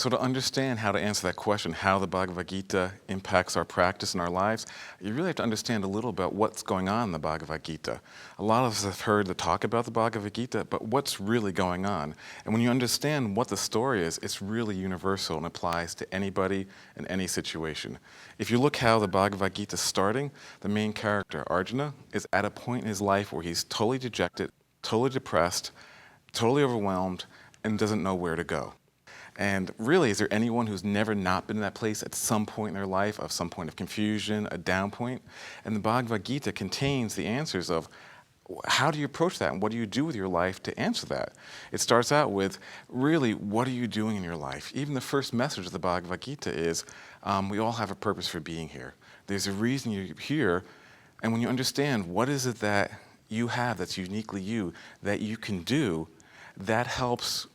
So to understand how to answer that question, how the Bhagavad Gita impacts our practice and our lives, you really have to understand a little about what's going on in the Bhagavad Gita. A lot of us have heard the talk about the Bhagavad Gita, but what's really going on? And when you understand what the story is, it's really universal and applies to anybody in any situation. If you look how the Bhagavad Gita is starting, the main character, Arjuna, is at a point in his life where he's totally dejected, totally depressed, totally overwhelmed, and doesn't know where to go. And really, is there anyone who's never not been in that place at some point in their life, of some point of confusion, a down point? And the Bhagavad Gita contains the answers of how do you approach that and what do you do with your life to answer that? It starts out with, really, what are you doing in your life? Even the first message of the Bhagavad Gita is, we all have a purpose for being here. There's a reason you're here, and when you understand what is it that you have that's uniquely you, that you can do, that helps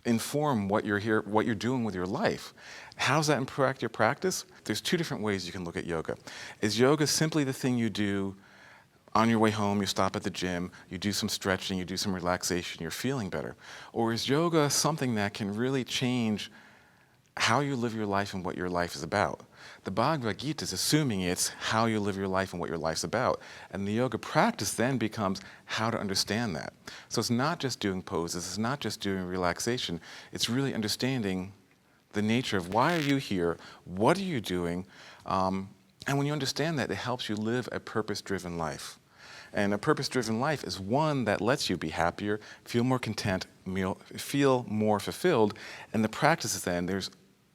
inform what you're here, what you're doing with your life. How does that impact your practice? There's two different ways you can look at yoga. Is yoga simply the thing you do on your way home, you stop at the gym, you do some stretching, you do some relaxation, you're feeling better? Or is yoga something that can really change how you live your life and what your life is about? The Bhagavad Gita is assuming it's how you live your life and what your life's about. And the yoga practice then becomes how to understand that. So it's not just doing poses, it's not just doing relaxation, it's really understanding the nature of why are you here, what are you doing, and when you understand that, it helps you live a purpose-driven life. And a purpose-driven life is one that lets you be happier, feel more content, feel more fulfilled, and the practices then, there's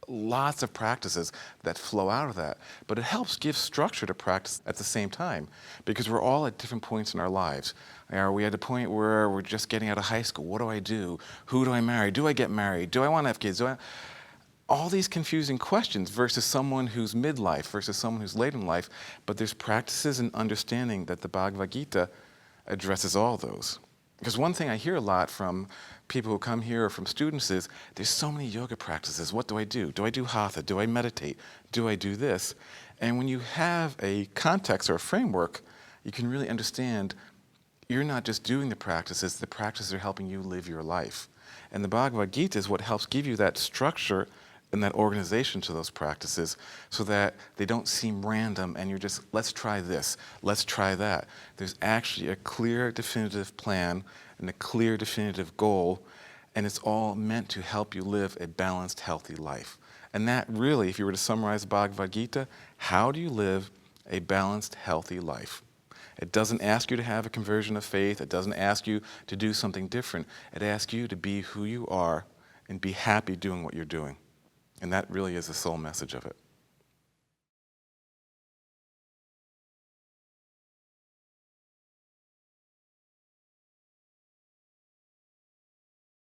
lots of practices that flow out of that, but it helps give structure to practice at the same time, because we're all at different points in our lives. Are we at a point where we're just getting out of high school? What do I do? Who do I marry? Do I get married? Do I want to have kids? All these confusing questions versus someone who's midlife, versus someone who's late in life, but there's practices and understanding that the Bhagavad Gita addresses all those. Because one thing I hear a lot from people who come here or from students is, there's so many yoga practices, what do I do? Do I do hatha? Do I meditate? Do I do this? And when you have a context or a framework, you can really understand you're not just doing the practices are helping you live your life. And the Bhagavad Gita is what helps give you that structure and that organization to those practices so that they don't seem random and you're just, let's try this, let's try that. There's actually a clear, definitive plan and a clear, definitive goal, and it's all meant to help you live a balanced, healthy life. And that really, if you were to summarize Bhagavad Gita, how do you live a balanced, healthy life? It doesn't ask you to have a conversion of faith. It doesn't ask you to do something different. It asks you to be who you are and be happy doing what you're doing. And that really is the sole message of it.